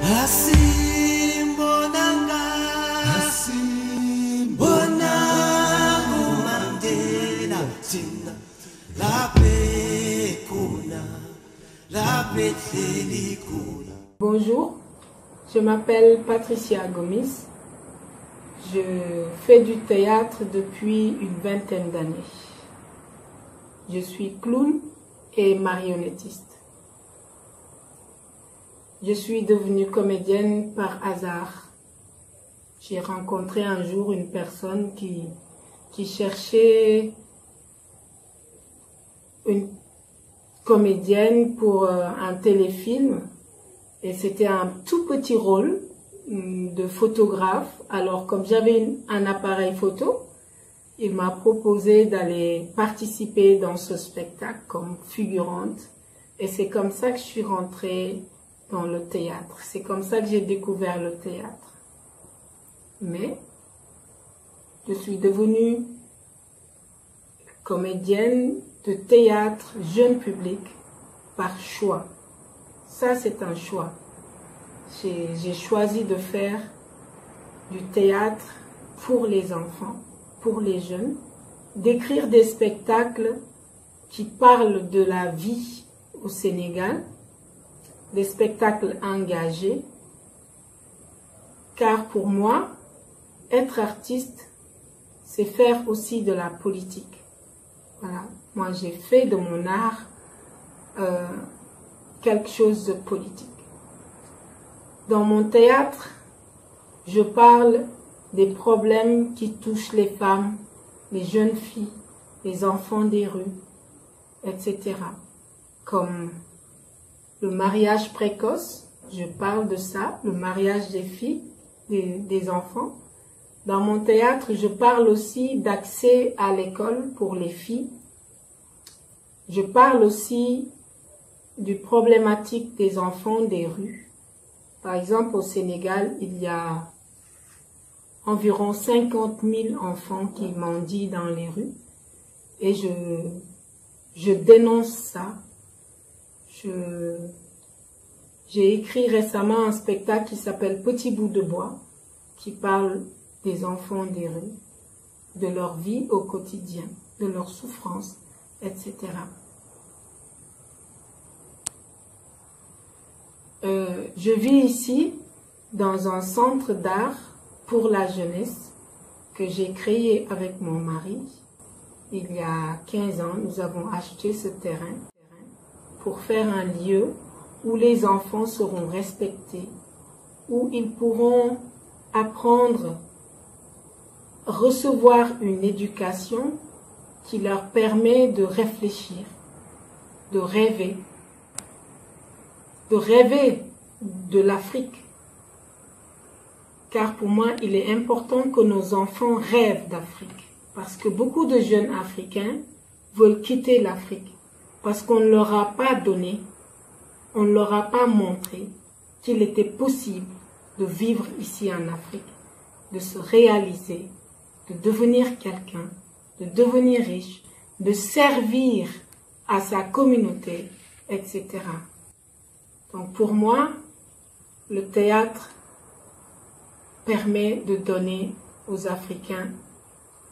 Asimbonanga, asimbonanga Mandela tina la pekuna, la petelikuna. Bonjour, je m'appelle Patricia Gomis. Je fais du théâtre depuis une vingtaine d'années. Je suis clown et marionnettiste. Je suis devenue comédienne par hasard. J'ai rencontré un jour une personne qui cherchait une comédienne pour un téléfilm. Et c'était un tout petit rôle de photographe. Alors, comme j'avais un appareil photo, il m'a proposé d'aller participer dans ce spectacle comme figurante. Et c'est comme ça que je suis rentrée dans le théâtre. C'est comme ça que j'ai découvert le théâtre. Mais, je suis devenue comédienne de théâtre jeune public par choix. Ça, c'est un choix. J'ai choisi de faire du théâtre pour les enfants, pour les jeunes, d'écrire des spectacles qui parlent de la vie au Sénégal, des spectacles engagés, car pour moi, être artiste, c'est faire aussi de la politique. Voilà, moi j'ai fait de mon art quelque chose de politique. Dans mon théâtre, je parle des problèmes qui touchent les femmes, les jeunes filles, les enfants des rues, etc. Comme le mariage précoce, je parle de ça, le mariage des filles, des enfants. Dans mon théâtre, je parle aussi d'accès à l'école pour les filles. Je parle aussi du problématique des enfants des rues. Par exemple, au Sénégal, il y a environ 50 000 enfants qui mendient dans les rues. Et je dénonce ça. J'ai écrit récemment un spectacle qui s'appelle Petit bout de bois, qui parle des enfants des rues, de leur vie au quotidien, de leurs souffrances, etc. Je vis ici dans un centre d'art pour la jeunesse que j'ai créé avec mon mari. Il y a 15 ans, nous avons acheté ce terrain pour faire un lieu où les enfants seront respectés, où ils pourront apprendre, recevoir une éducation qui leur permet de réfléchir, de rêver de l'Afrique. Car pour moi, il est important que nos enfants rêvent d'Afrique. Parce que beaucoup de jeunes Africains veulent quitter l'Afrique. Parce qu'on ne leur a pas donné, on ne leur a pas montré qu'il était possible de vivre ici en Afrique, de se réaliser, de devenir quelqu'un, de devenir riche, de servir à sa communauté, etc. Donc pour moi, le théâtre permet de donner aux Africains,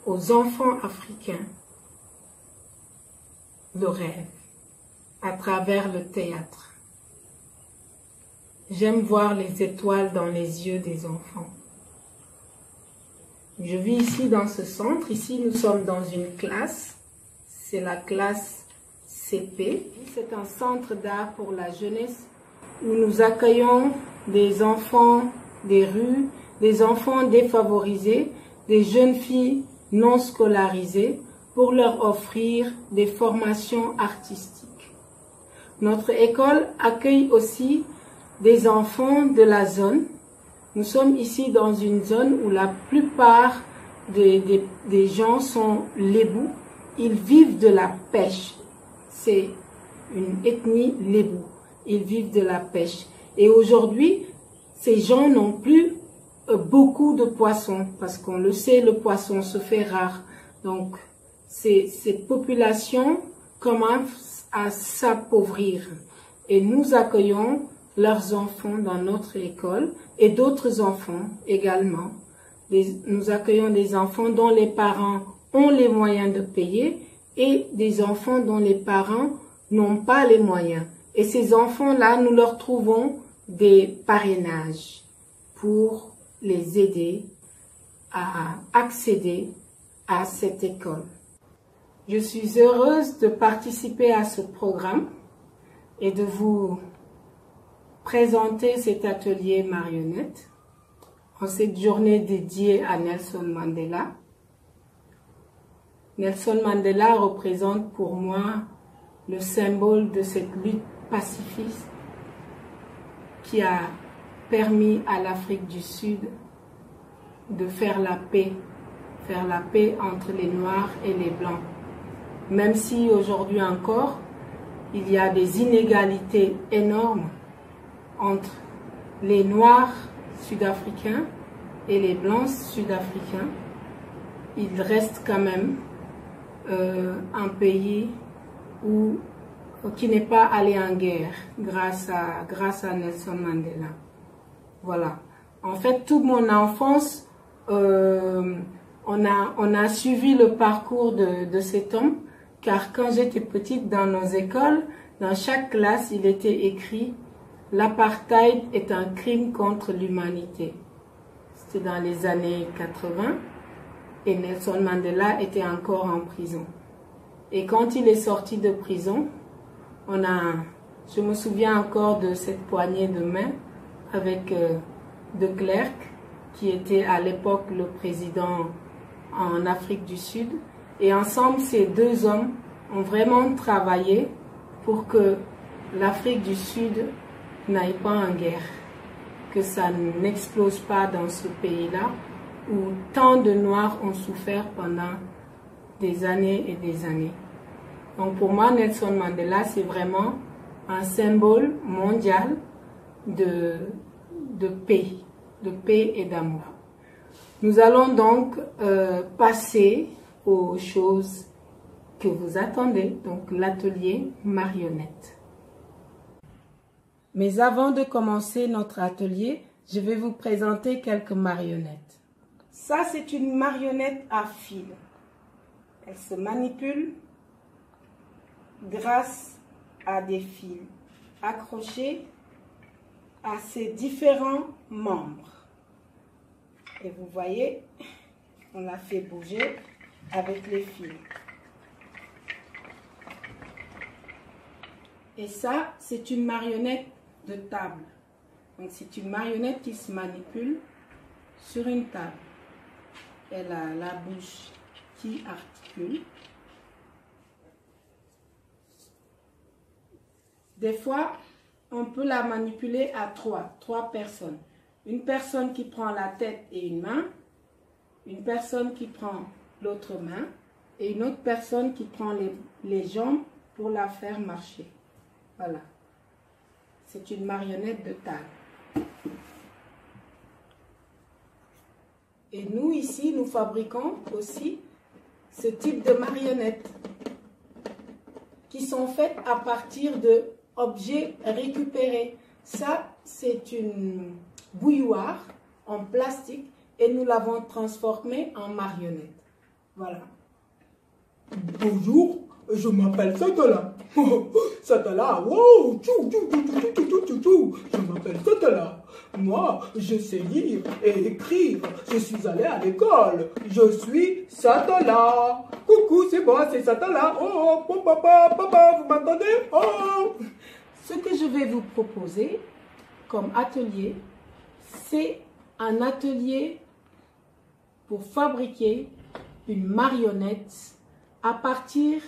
aux enfants africains, le rêve à travers le théâtre. J'aime voir les étoiles dans les yeux des enfants. Je vis ici dans ce centre. Ici, nous sommes dans une classe. C'est la classe CP. C'est un centre d'art pour la jeunesse où nous accueillons des enfants des rues, des enfants défavorisés, des jeunes filles non scolarisées pour leur offrir des formations artistiques. Notre école accueille aussi des enfants de la zone. Nous sommes ici dans une zone où la plupart des gens sont lébous. Ils vivent de la pêche. C'est une ethnie lébou. Ils vivent de la pêche. Et aujourd'hui, ces gens n'ont plus beaucoup de poissons, parce qu'on le sait, le poisson se fait rare. Donc, ces populations commencent à s'appauvrir. Et nous accueillons leurs enfants dans notre école et d'autres enfants également. Nous accueillons des enfants dont les parents ont les moyens de payer et des enfants dont les parents n'ont pas les moyens. Et ces enfants-là, nous leur trouvons des parrainages pour les aider à accéder à cette école. Je suis heureuse de participer à ce programme et de vous présenter cet atelier marionnette en cette journée dédiée à Nelson Mandela. Nelson Mandela représente pour moi le symbole de cette lutte pacifiste qui a permis à l'Afrique du Sud de faire la paix entre les Noirs et les Blancs. Même si aujourd'hui encore, il y a des inégalités énormes entre les Noirs sud-africains et les Blancs sud-africains, il reste quand même un pays qui n'est pas allé en guerre grâce à Nelson Mandela. Voilà. En fait, toute mon enfance, on a suivi le parcours de cet homme, car quand j'étais petite dans nos écoles, dans chaque classe, il était écrit « L'apartheid est un crime contre l'humanité ». C'était dans les années 80 et Nelson Mandela était encore en prison. Et quand il est sorti de prison, je me souviens encore de cette poignée de main avec de Klerk, qui était à l'époque le président en Afrique du Sud. Et ensemble, ces deux hommes ont vraiment travaillé pour que l'Afrique du Sud n'aille pas en guerre, que ça n'explose pas dans ce pays-là, où tant de Noirs ont souffert pendant des années et des années. Donc pour moi, Nelson Mandela, c'est vraiment un symbole mondial de paix et d'amour. Nous allons donc passer aux choses que vous attendez, donc l'atelier marionnette. Mais avant de commencer notre atelier, je vais vous présenter quelques marionnettes. Ça, c'est une marionnette à fil. Elle se manipule grâce à des fils accrochés à ses différents membres. Et vous voyez, on la fait bouger avec les fils. Et ça, c'est une marionnette de table. Donc c'est une marionnette qui se manipule sur une table. Elle a la bouche qui articule. Des fois, on peut la manipuler à trois personnes. Une personne qui prend la tête et une main, une personne qui prend l'autre main et une autre personne qui prend les jambes pour la faire marcher. Voilà. C'est une marionnette de table. Et nous, ici, nous fabriquons aussi ce type de marionnettes qui sont faites à partir d'objets récupérés. Ça, c'est une bouilloire en plastique et nous l'avons transformée en marionnette. Voilà. Bonjour, je m'appelle Satala. Satala, wow, je m'appelle Satala. Moi, je sais lire et écrire. Je suis allé à l'école. Je suis Satala. Coucou, c'est moi, c'est Satala. Oh, papa, vous m'entendez? Oh. Ce que je vais vous proposer comme atelier, c'est un atelier pour fabriquer une marionnette à partir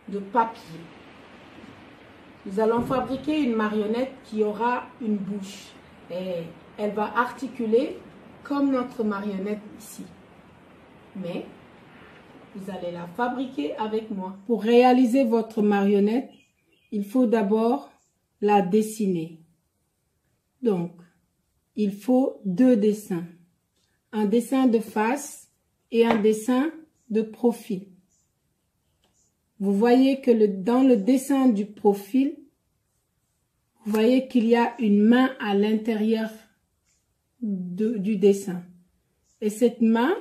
de papier. Nous allons fabriquer une marionnette qui aura une bouche et elle va articuler comme notre marionnette ici. Mais vous allez la fabriquer avec moi. Pour réaliser votre marionnette, il faut d'abord la dessiner. Donc, il faut deux dessins. Un dessin de face et un dessin de profil. Vous voyez que dans le dessin du profil, vous voyez qu'il y a une main à l'intérieur du dessin. Et cette main,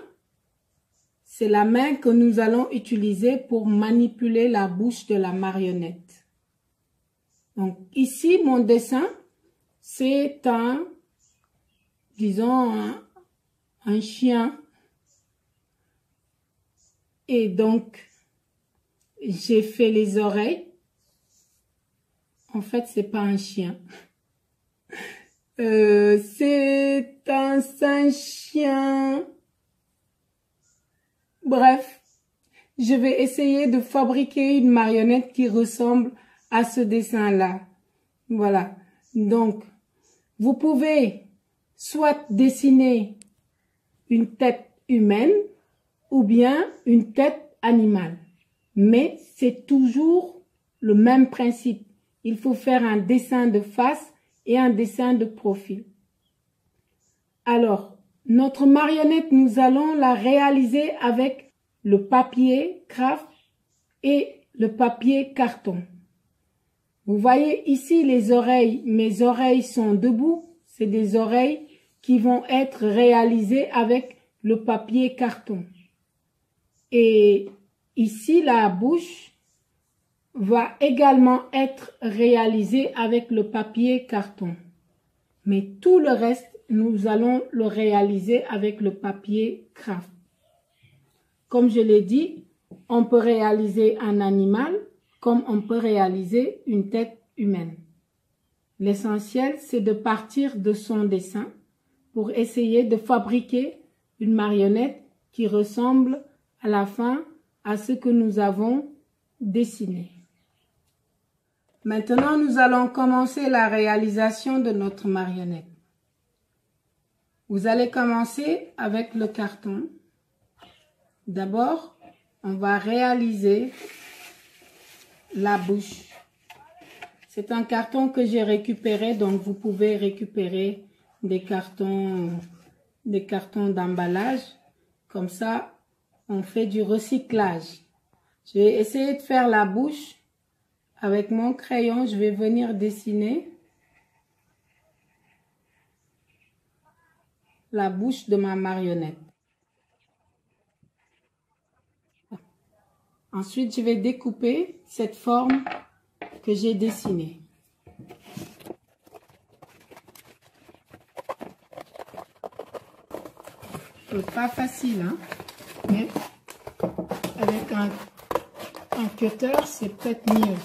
c'est la main que nous allons utiliser pour manipuler la bouche de la marionnette. Donc ici, mon dessin, c'est disons, un chien. Et donc, j'ai fait les oreilles. En fait, c'est pas un chien. C'est un Saint-Chien. Bref, je vais essayer de fabriquer une marionnette qui ressemble à ce dessin-là. Voilà. Donc, vous pouvez soit dessiner une tête humaine ou bien une tête animale. Mais c'est toujours le même principe. Il faut faire un dessin de face et un dessin de profil. Alors, notre marionnette, nous allons la réaliser avec le papier craft et le papier carton. Vous voyez ici les oreilles. Mes oreilles sont debout. C'est des oreilles qui vont être réalisées avec le papier carton. Et ici, la bouche va également être réalisée avec le papier carton. Mais tout le reste, nous allons le réaliser avec le papier craft. Comme je l'ai dit, on peut réaliser un animal comme on peut réaliser une tête humaine. L'essentiel, c'est de partir de son dessin pour essayer de fabriquer une marionnette qui ressemble à la fin à ce que nous avons dessiné. Maintenant, nous allons commencer la réalisation de notre marionnette. Vous allez commencer avec le carton. D'abord, on va réaliser la bouche. C'est un carton que j'ai récupéré, donc vous pouvez récupérer des cartons d'emballage. Comme ça, on fait du recyclage. Je vais essayer de faire la bouche. Avec mon crayon, je vais venir dessiner la bouche de ma marionnette. Ensuite, je vais découper cette forme que j'ai dessinée. Pas facile, hein? Mais avec un cutter, c'est peut-être mieux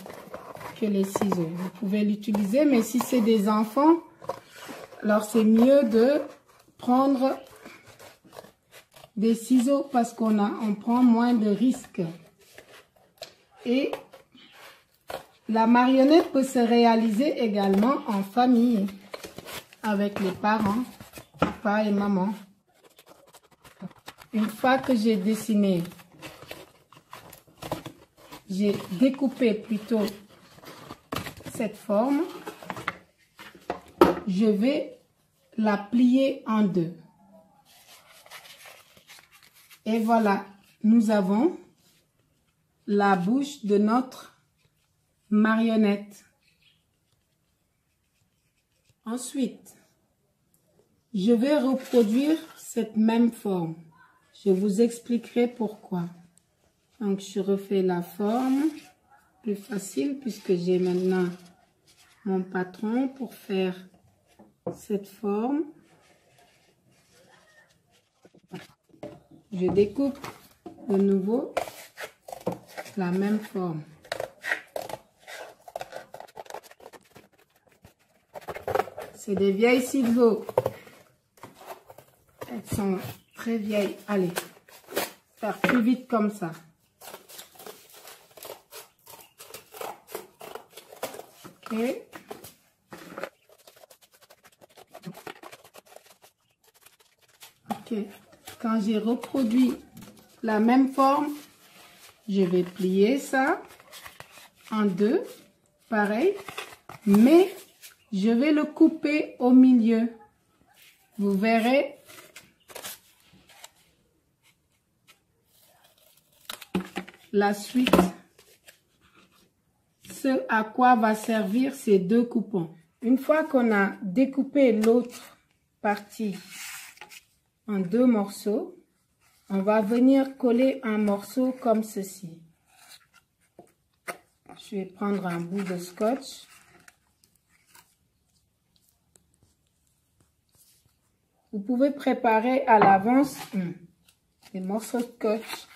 que les ciseaux. Vous pouvez l'utiliser, mais si c'est des enfants, alors c'est mieux de prendre des ciseaux parce on prend moins de risques. Et la marionnette peut se réaliser également en famille, avec les parents, papa et maman. Une fois que j'ai dessiné, j'ai découpé plutôt cette forme, je vais la plier en deux. Et voilà, nous avons la bouche de notre marionnette. Ensuite, je vais reproduire cette même forme. Je vous expliquerai pourquoi. Donc, je refais la forme, plus facile puisque j'ai maintenant mon patron pour faire cette forme. Je découpe de nouveau la même forme. C'est des vieilles ciseaux. Elles sont très vieilles. Allez, faire plus vite comme ça. Ok. Ok. Quand j'ai reproduit la même forme, je vais plier ça en deux, pareil, mais je vais le couper au milieu. Vous verrez. La suite, ce à quoi va servir ces deux coupons. Une fois qu'on a découpé l'autre partie en 2 morceaux, on va venir coller un morceau comme ceci. Je vais prendre un bout de scotch. Vous pouvez préparer à l'avance des morceaux de scotch.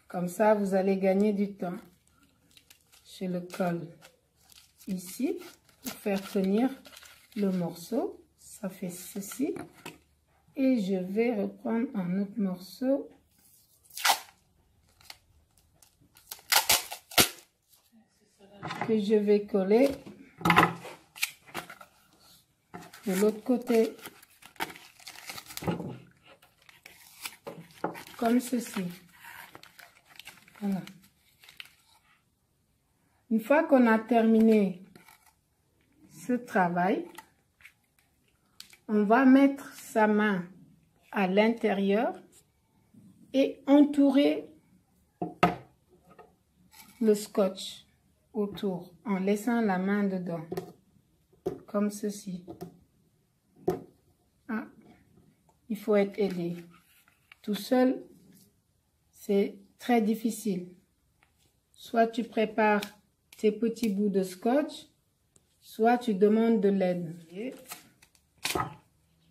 Comme ça, vous allez gagner du temps. Je le colle ici pour faire tenir le morceau. Ça fait ceci. Et je vais reprendre un autre morceau. Que je vais coller de l'autre côté. Comme ceci. Voilà. Une fois qu'on a terminé ce travail, on va mettre sa main à l'intérieur et entourer le scotch autour en laissant la main dedans, comme ceci. Ah, il faut être aidé. Tout seul, c'est très difficile. Soit tu prépares tes petits bouts de scotch, soit tu demandes de l'aide.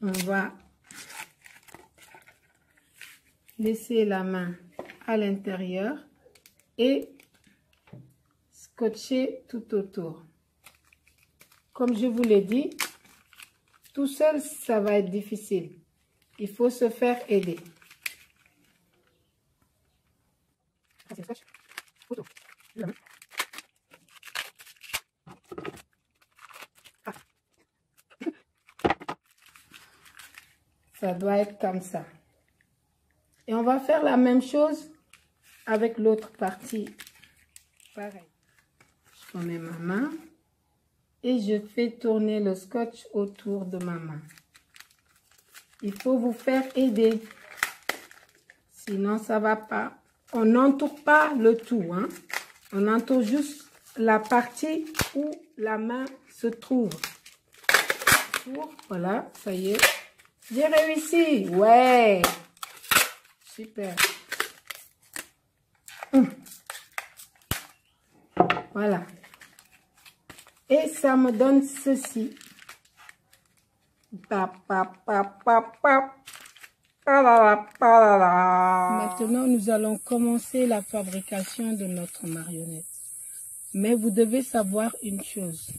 On va laisser la main à l'intérieur et scotcher tout autour. Comme je vous l'ai dit, tout seul, ça va être difficile. Il faut se faire aider. Ça doit être comme ça. Et on va faire la même chose avec l'autre partie. Pareil. Je remets ma main et je fais tourner le scotch autour de ma main. Il faut vous faire aider. Sinon, ça va pas. On n'entoure pas le tout, hein. On entoure juste la partie où la main se trouve. Voilà, ça y est. J'ai réussi. Ouais. Super. Voilà. Et ça me donne ceci. Maintenant, nous allons commencer la fabrication de notre marionnette. Mais vous devez savoir une chose.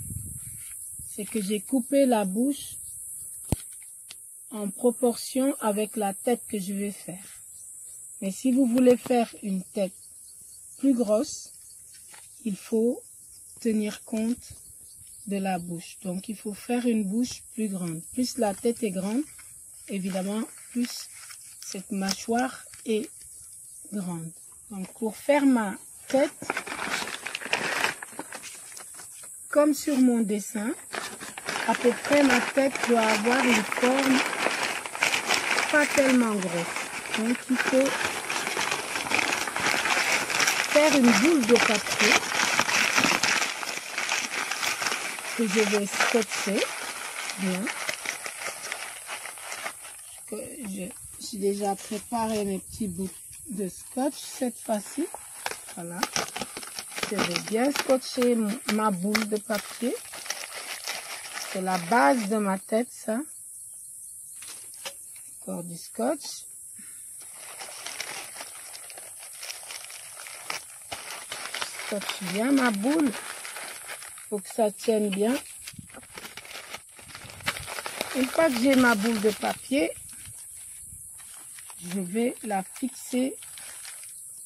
C'est que j'ai coupé la bouche en proportion avec la tête que je vais faire. Mais si vous voulez faire une tête plus grosse, il faut tenir compte de la bouche. Donc, il faut faire une bouche plus grande. Plus la tête est grande, évidemment, plus cette mâchoire est grande. Donc, pour faire ma tête, comme sur mon dessin, à peu près ma tête doit avoir une forme pas tellement grosse. Donc, il faut faire une boule de papier que je vais scotcher bien. J'ai déjà préparé mes petits bouts de scotch cette fois-ci. Voilà. Je vais bien scotcher ma boule de papier. C'est la base de ma tête, ça. Encore du scotch. Je scotche bien ma boule. Faut que ça tienne bien. Une fois que j'ai ma boule de papier, je vais la fixer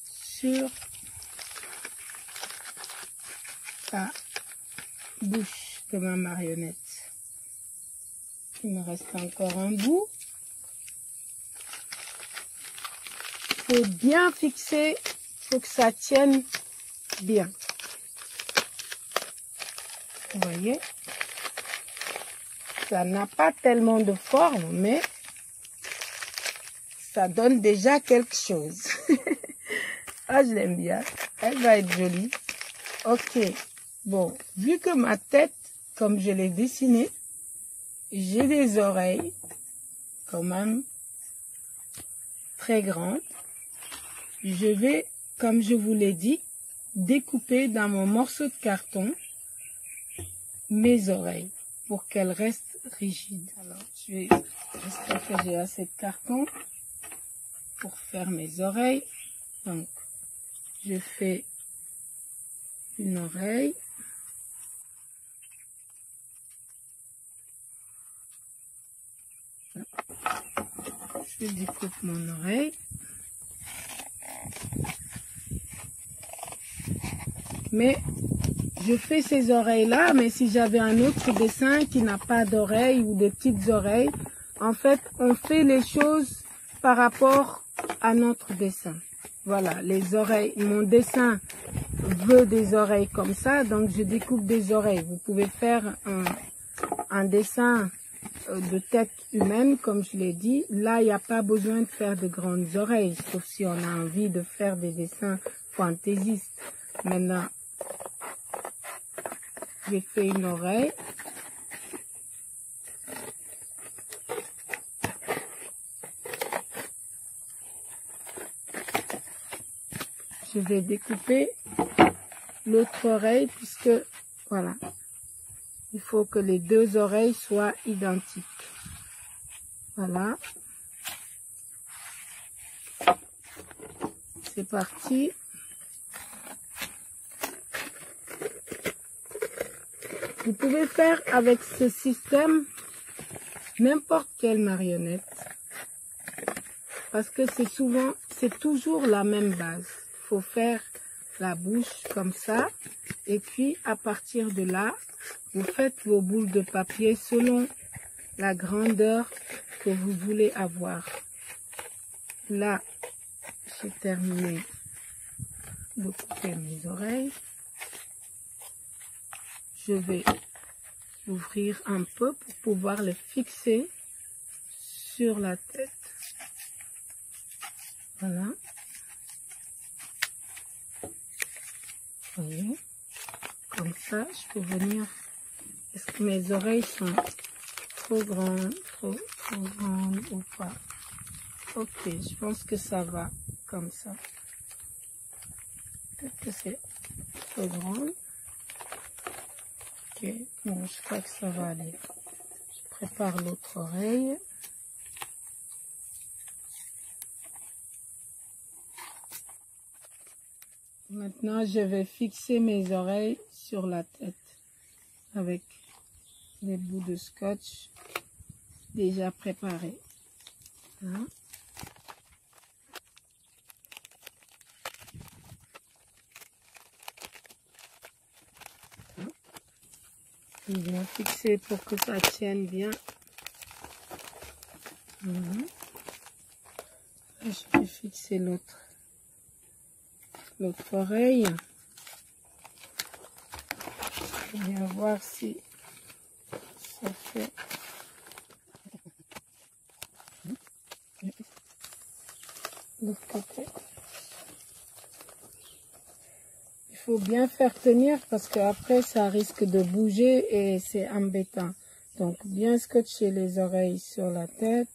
sur la bouche de ma marionnette. Il me reste encore un bout. Il faut bien fixer, il faut que ça tienne bien. Vous voyez? Ça n'a pas tellement de forme, mais ça donne déjà quelque chose. Ah, je l'aime bien. Elle va être jolie. Ok. Bon, vu que ma tête, comme je l'ai dessinée, j'ai des oreilles quand même très grandes. Je vais, comme je vous l'ai dit, découper dans mon morceau de carton mes oreilles pour qu'elles restent rigides. Alors, j'espère que j'ai assez de carton pour faire mes oreilles. Donc, je fais une oreille. Je découpe mon oreille. Mais je fais ces oreilles-là, mais si j'avais un autre dessin qui n'a pas d'oreilles ou des petites oreilles, en fait, on fait les choses par rapport à notre dessin. Voilà, les oreilles, mon dessin veut des oreilles comme ça, donc je découpe des oreilles. Vous pouvez faire un dessin de tête humaine, comme je l'ai dit. Là, il n'y a pas besoin de faire de grandes oreilles, sauf si on a envie de faire des dessins fantaisistes. Maintenant, j'ai fait une oreille. Je vais découper l'autre oreille puisque, voilà, il faut que les deux oreilles soient identiques. Voilà. C'est parti. Vous pouvez faire avec ce système n'importe quelle marionnette. Parce que c'est toujours la même base. Il faut faire la bouche comme ça. Et puis, à partir de là, vous faites vos boules de papier selon la grandeur que vous voulez avoir. Là, j'ai terminé de couper mes oreilles. Je vais ouvrir un peu pour pouvoir les fixer sur la tête. Voilà. Vous voyez, comme ça, je peux venir. Est-ce que mes oreilles sont trop grandes, trop grandes ou pas? Ok, je pense que ça va comme ça. Peut-être que c'est trop grand. Ok, bon, je crois que ça va aller. Je prépare l'autre oreille. Maintenant, je vais fixer mes oreilles sur la tête avec des bouts de scotch déjà préparés. Hein? Bien fixé pour que ça tienne bien. Voilà. Je vais fixer l'autre oreille. Je vais bien voir si ça fait. L'autre côté. Il faut bien faire tenir parce qu'après ça risque de bouger et c'est embêtant. Donc bien scotcher les oreilles sur la tête.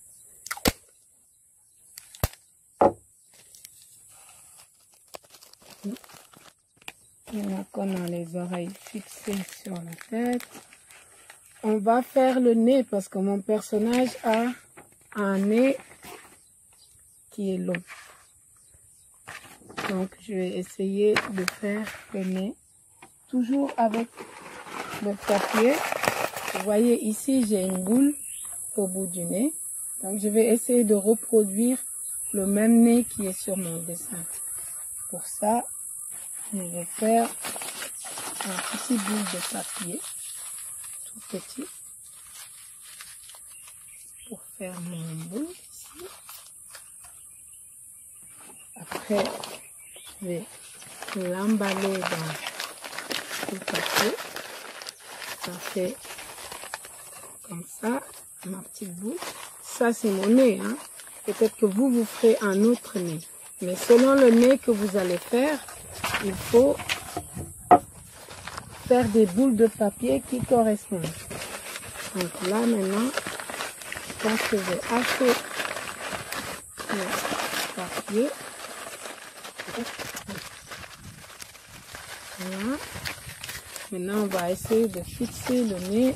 Maintenant qu'on a les oreilles fixées sur la tête, on va faire le nez parce que mon personnage a un nez qui est long. Donc je vais essayer de faire le nez toujours avec le papier. Vous voyez ici j'ai une boule au bout du nez. Donc je vais essayer de reproduire le même nez qui est sur mon dessin. Pour ça, je vais faire un petit boule de papier, tout petit, pour faire mon boule ici. Après, je vais l'emballer dans le papier. Ça fait comme ça, ma petite boule. Ça, c'est mon nez, hein. Peut-être que vous ferez un autre nez. Mais selon le nez que vous allez faire, il faut faire des boules de papier qui correspondent. Donc là maintenant, je pense que j'ai assez le papier. Voilà. Maintenant, on va essayer de fixer le nez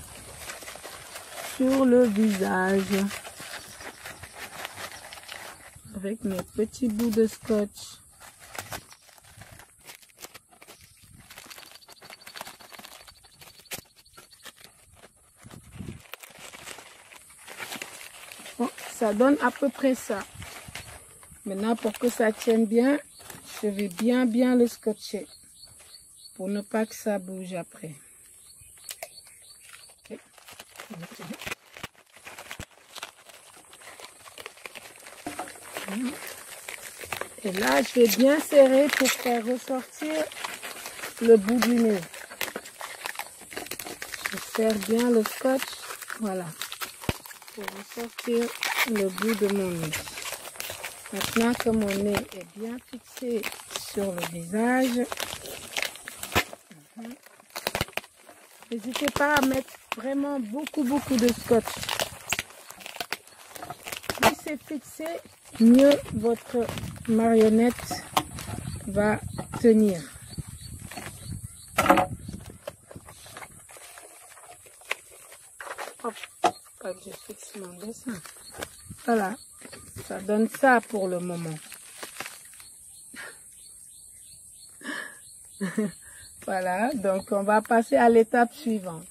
sur le visage avec mes petits bouts de scotch. Bon, ça donne à peu près ça. Maintenant, pour que ça tienne bien, je vais bien le scotcher pour ne pas que ça bouge après. Okay. Et là, je vais bien serrer pour faire ressortir le bout du nez. Je serre bien le scotch, voilà, pour ressortir le bout de mon nez. Maintenant que mon nez est bien fixé sur le visage, n'hésitez pas à mettre vraiment beaucoup de scotch. Plus c'est fixé, mieux votre marionnette va tenir. Hop, quand je fixe mon dessin. Voilà, ça donne ça pour le moment. Voilà, donc on va passer à l'étape suivante.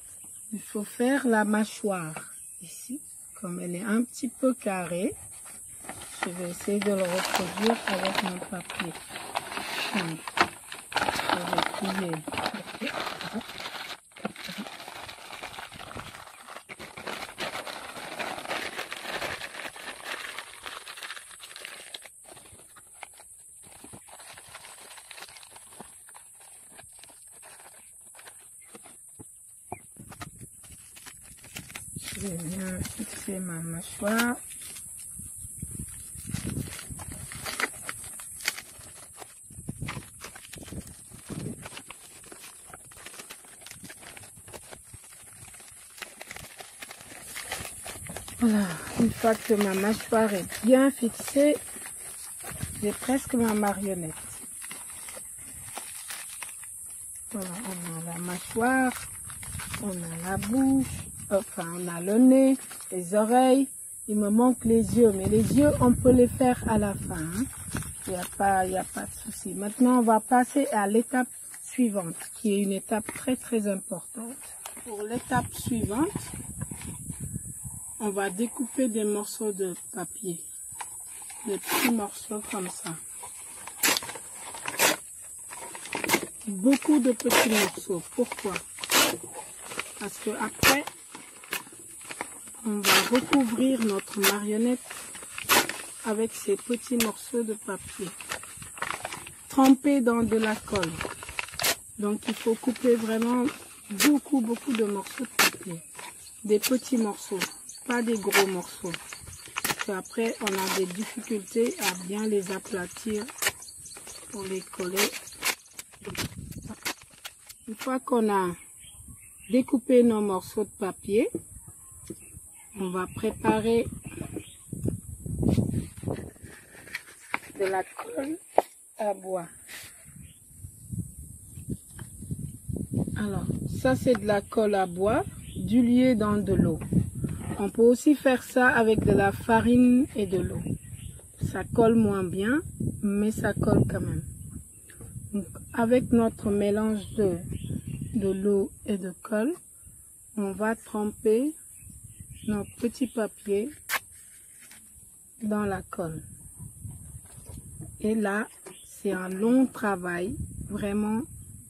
Il faut faire la mâchoire ici, comme elle est un petit peu carrée. Je vais essayer de le reproduire avec mon papier. Donc, je vais plier. Je vais bien fixer ma mâchoire. Voilà, une fois que ma mâchoire est bien fixée, j'ai presque ma marionnette. Voilà, on a la mâchoire, on a la bouche, enfin on a le nez, les oreilles, il me manque les yeux, mais les yeux on peut les faire à la fin, hein. Il n'y a pas de souci. Maintenant on va passer à l'étape suivante, qui est une étape très importante. Pour l'étape suivante, on va découper des morceaux de papier, des petits morceaux comme ça. Beaucoup de petits morceaux. Pourquoi? Parce que après, on va recouvrir notre marionnette avec ces petits morceaux de papier, trempés dans de la colle. Donc il faut couper vraiment beaucoup de morceaux de papier, des petits morceaux, pas des gros morceaux. Parce qu'après, on a des difficultés à bien les aplatir pour les coller. Une fois qu'on a découpé nos morceaux de papier, on va préparer de la colle à bois. Alors, ça c'est de la colle à bois diluée dans de l'eau. On peut aussi faire ça avec de la farine et de l'eau. Ça colle moins bien, mais ça colle quand même. Donc, avec notre mélange de l'eau et de colle, on va tremper nos petits papiers dans la colle. Et là, c'est un long travail, vraiment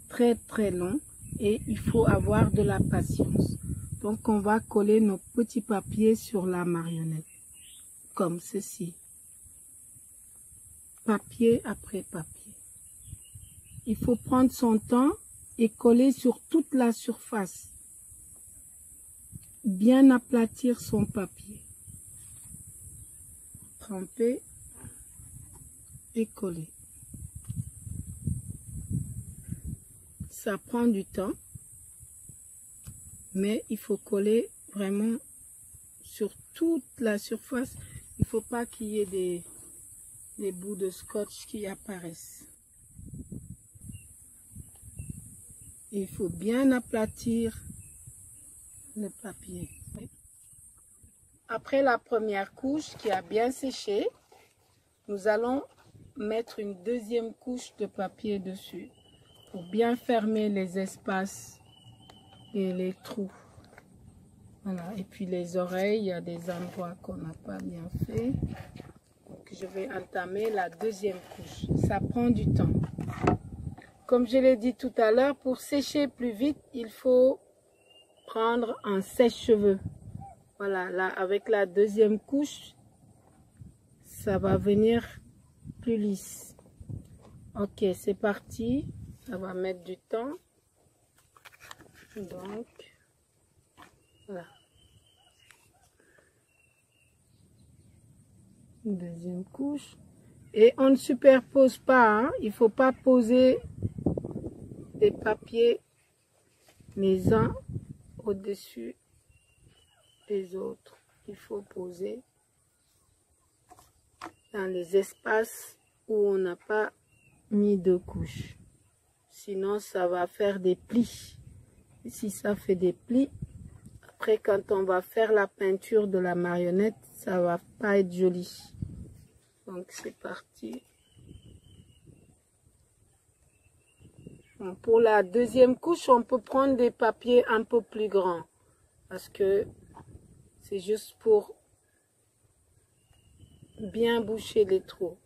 très long, et il faut avoir de la patience. Donc on va coller nos petits papiers sur la marionnette, comme ceci, papier après papier. Il faut prendre son temps et coller sur toute la surface, bien aplatir son papier, tremper et coller. Ça prend du temps, mais il faut coller vraiment sur toute la surface. Il ne faut pas qu'il y ait des bouts de scotch qui apparaissent. Il faut bien aplatir le papier. Après la première couche qui a bien séché, nous allons mettre une deuxième couche de papier dessus pour bien fermer les espaces et les trous. Voilà. Et puis les oreilles, il y a des endroits qu'on n'a pas bien fait. Donc je vais entamer la deuxième couche. Ça prend du temps. Comme je l'ai dit tout à l'heure, pour sécher plus vite, il faut prendre un sèche-cheveux. Voilà, là avec la deuxième couche, ça va venir plus lisse. Ok, c'est parti. Ça va mettre du temps. Donc, voilà. Une deuxième couche. Et on ne superpose pas, hein. Il ne faut pas poser des papiers les uns au-dessus des autres. Il faut poser dans les espaces où on n'a pas mis de couches. Sinon, ça va faire des plis. Et si ça fait des plis, après, quand on va faire la peinture de la marionnette, ça va pas être joli. Donc, c'est parti. Bon, pour la deuxième couche, on peut prendre des papiers un peu plus grands. Parce que c'est juste pour bien boucher les trous.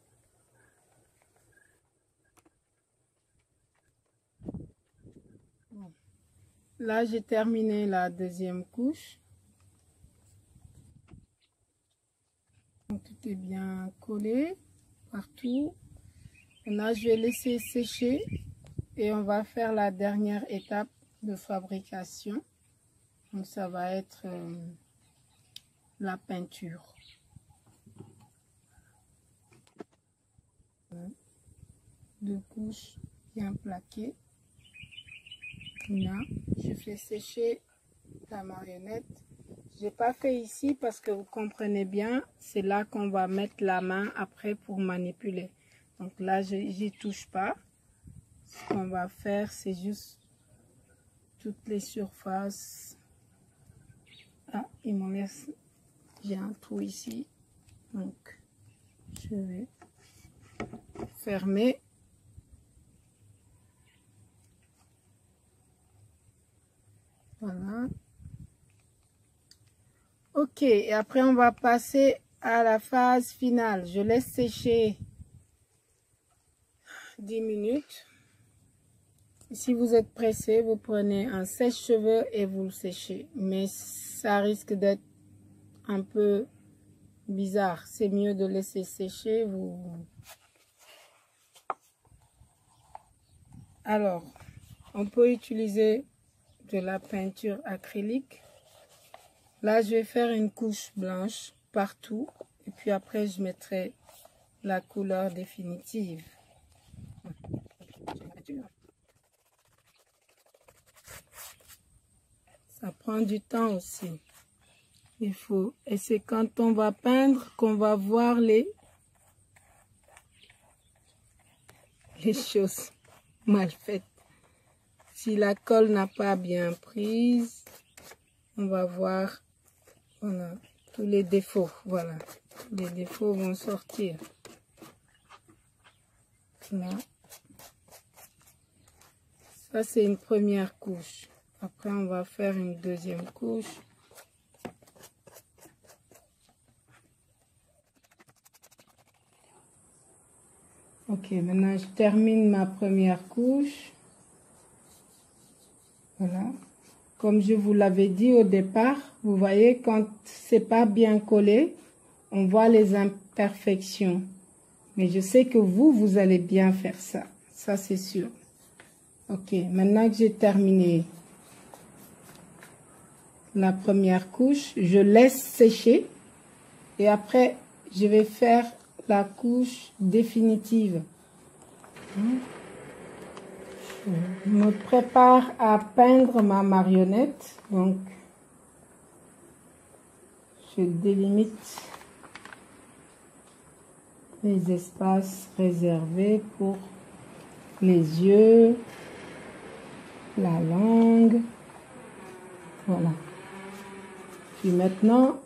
Là, j'ai terminé la deuxième couche. Donc, tout est bien collé partout. Là, je vais laisser sécher et on va faire la dernière étape de fabrication. Donc, ça va être la peinture. Deux couches bien plaquées. Là, je fais sécher la marionnette. Je n'ai pas fait ici parce que vous comprenez bien, c'est là qu'on va mettre la main après pour manipuler. Donc là, j'y touche pas. Ce qu'on va faire, c'est juste toutes les surfaces. Ah, il m'en laisse. J'ai un trou ici. Donc, je vais fermer. Voilà. Ok, et après on va passer à la phase finale. Je laisse sécher 10 minutes. Si vous êtes pressé, vous prenez un sèche-cheveux et vous le séchez. Mais ça risque d'être un peu bizarre. C'est mieux de laisser sécher. Alors, on peut utiliser de la peinture acrylique. Là, je vais faire une couche blanche partout. Et puis après, je mettrai la couleur définitive. Ça prend du temps aussi. Il faut. Et c'est quand on va peindre qu'on va voir les choses mal faites. Si la colle n'a pas bien prise, on va voir, voilà, tous les défauts. Voilà, les défauts vont sortir. Là. Ça, c'est une première couche. Après, on va faire une deuxième couche. Ok, maintenant, je termine ma première couche. Voilà. Comme je vous l'avais dit au départ, vous voyez, quand c'est pas bien collé, on voit les imperfections. Mais je sais que vous allez bien faire ça. Ça, c'est sûr. Ok, maintenant que j'ai terminé la première couche, je laisse sécher. Et après, je vais faire la couche définitive. Je me prépare à peindre ma marionnette. Donc, je délimite les espaces réservés pour les yeux, la langue. Voilà. Puis maintenant,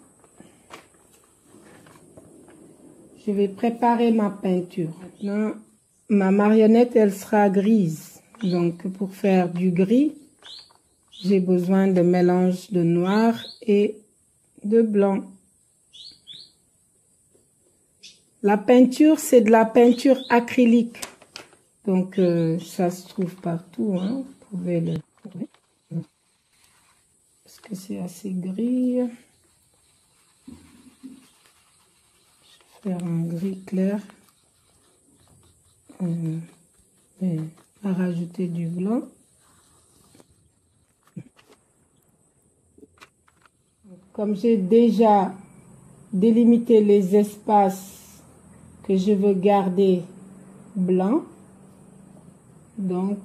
je vais préparer ma peinture. Maintenant, ma marionnette, elle sera grise. Donc, pour faire du gris, j'ai besoin de mélange de noir et de blanc. La peinture, c'est de la peinture acrylique. Donc, ça se trouve partout, hein. Vous pouvez le trouver. Parce que c'est assez gris. Je vais faire un gris clair. Et à rajouter du blanc. Comme j'ai déjà délimité les espaces que je veux garder blancs, donc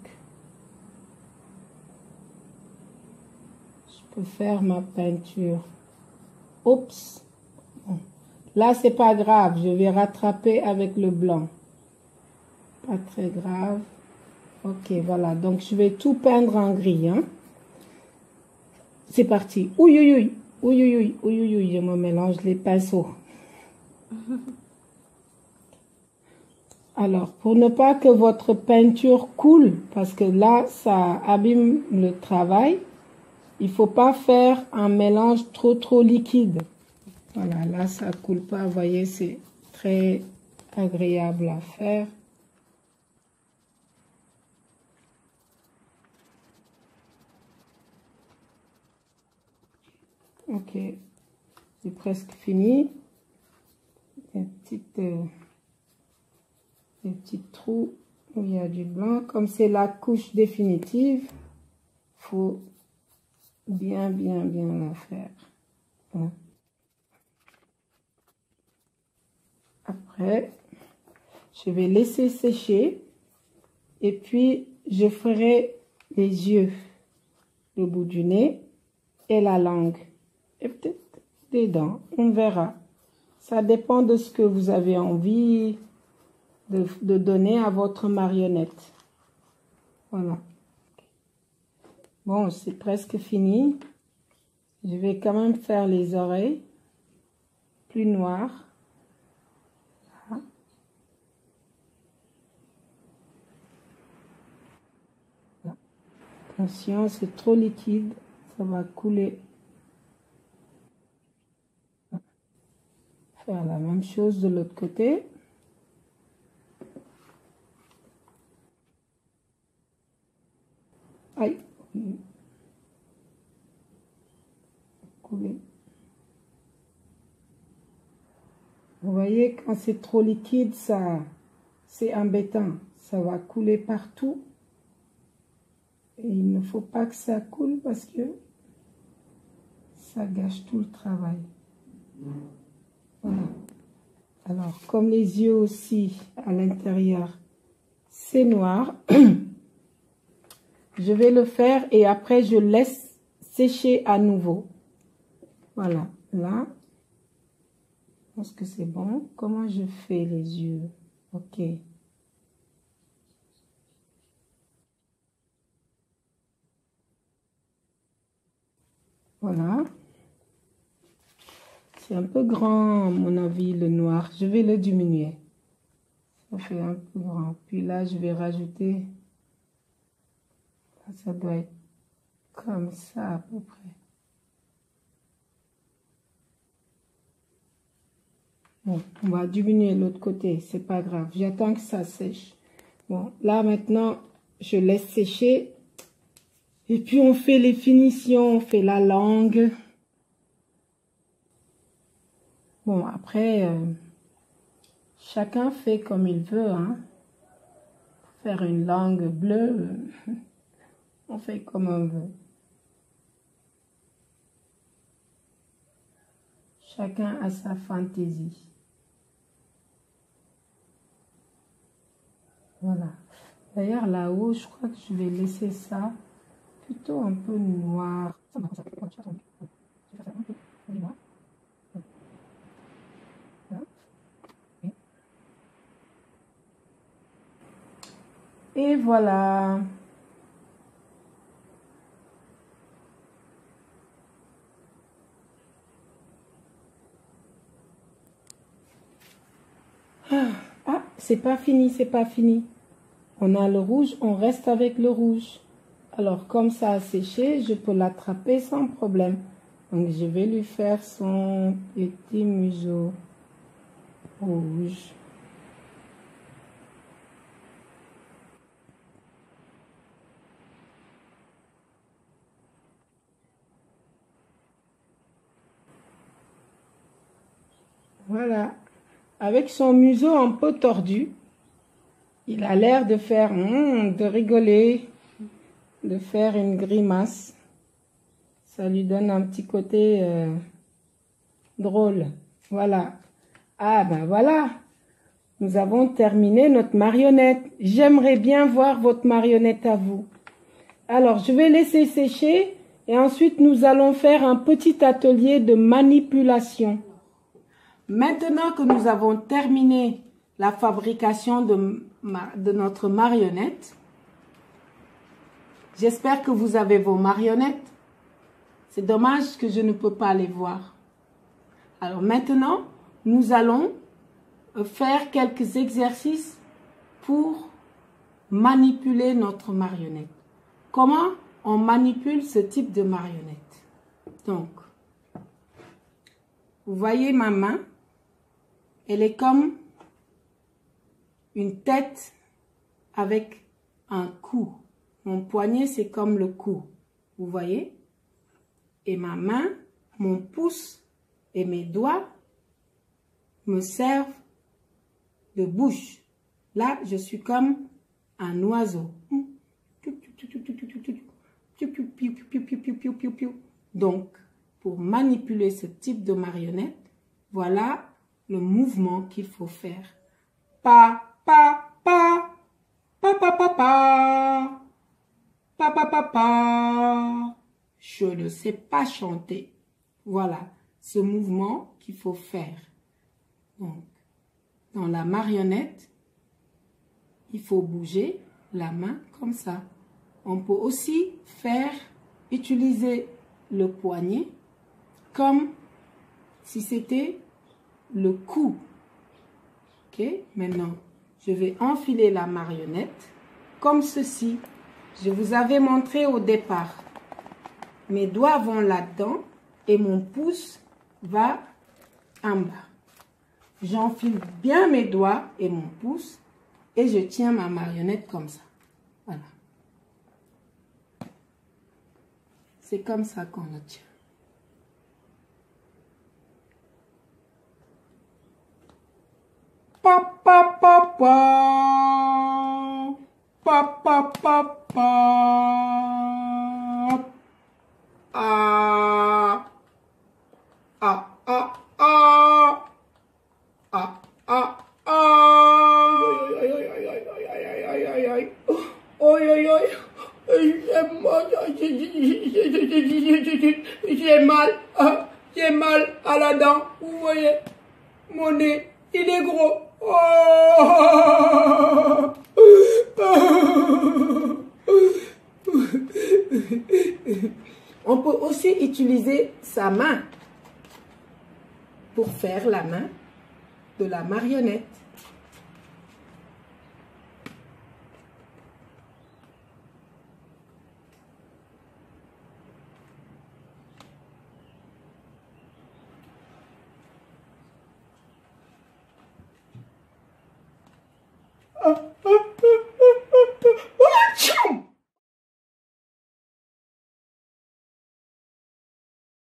je peux faire ma peinture. Oups, bon. Là c'est pas grave, je vais rattraper avec le blanc. Pas très grave. Ok, voilà, donc je vais tout peindre en gris, hein. C'est parti. Ouïe, ouïe, ouïe. Oui, oui, oui, oui, oui, oui, je me mélange les pinceaux. Alors, pour ne pas que votre peinture coule, parce que là, ça abîme le travail, il ne faut pas faire un mélange trop liquide. Voilà, là, ça coule pas. Vous voyez, c'est très agréable à faire. Ok, c'est presque fini. Des petits trous où il y a du blanc. Comme c'est la couche définitive, faut bien la faire. Voilà. Après, je vais laisser sécher et puis je ferai les yeux, le bout du nez et la langue. Et peut-être des dents, on verra. Ça dépend de ce que vous avez envie de donner à votre marionnette. Voilà. Bon, c'est presque fini. Je vais quand même faire les oreilles plus noires. Voilà. Voilà. Attention, c'est trop liquide, ça va couler. Faire la même chose de l'autre côté. Aïe. Couler. Vous voyez, quand c'est trop liquide, ça, c'est embêtant. Ça va couler partout. Et il ne faut pas que ça coule parce que ça gâche tout le travail. Voilà. Alors, comme les yeux aussi, à l'intérieur, c'est noir, je vais le faire et après, je laisse sécher à nouveau. Voilà, là, je pense que c'est bon. Comment je fais les yeux? Ok. Voilà. C'est un peu grand, à mon avis, le noir. Je vais le diminuer. Ça fait un peu grand. Puis là, je vais rajouter. Ça doit être comme ça à peu près. Bon, on va diminuer l'autre côté. C'est pas grave. J'attends que ça sèche. Bon, là maintenant, je laisse sécher. Et puis on fait les finitions. On fait la langue. Bon, après, chacun fait comme il veut, hein. Faire une langue bleue, on fait comme on veut. Chacun a sa fantaisie. Voilà. D'ailleurs, là-haut, je crois que je vais laisser ça plutôt un peu noir. Et voilà. Ah, c'est pas fini, c'est pas fini. On a le rouge, on reste avec le rouge. Alors, comme ça a séché, je peux l'attraper sans problème. Donc, je vais lui faire son petit museau rouge. Voilà. Avec son museau un peu tordu, il a l'air de faire, de rigoler, de faire une grimace. Ça lui donne un petit côté drôle. Voilà. Ah ben voilà. Nous avons terminé notre marionnette. J'aimerais bien voir votre marionnette à vous. Alors, je vais laisser sécher et ensuite nous allons faire un petit atelier de manipulation. Maintenant que nous avons terminé la fabrication de notre marionnette, j'espère que vous avez vos marionnettes. C'est dommage que je ne peux pas les voir. Alors maintenant, nous allons faire quelques exercices pour manipuler notre marionnette. Comment on manipule ce type de marionnette? Donc, vous voyez ma main, elle est comme une tête avec un cou. Mon poignet, c'est comme le cou. Vous voyez? Et ma main, mon pouce et mes doigts me servent de bouche. Là, je suis comme un oiseau. Donc, pour manipuler ce type de marionnette, voilà le mouvement qu'il faut faire. Pa, pa, pa, pa, pa, pa, pa, pa, pa, pa, pa. Je ne sais pas chanter. Voilà ce mouvement qu'il faut faire. Donc, dans la marionnette, il faut bouger la main comme ça. On peut aussi utiliser le poignet comme si c'était le cou. Ok, maintenant, je vais enfiler la marionnette comme ceci. Je vous avais montré au départ. Mes doigts vont là-dedans et mon pouce va en bas. J'enfile bien mes doigts et mon pouce et je tiens ma marionnette comme ça. Voilà. C'est comme ça qu'on la tient. Pa, pa, pa, pa. Pa, pa, pa, pa. Ah. Ah, ah, ah. Ah, ah, ah. J'ai mal à la dent. Vous voyez, mon nez, il est gros. On peut aussi utiliser sa main pour faire la main de la marionnette.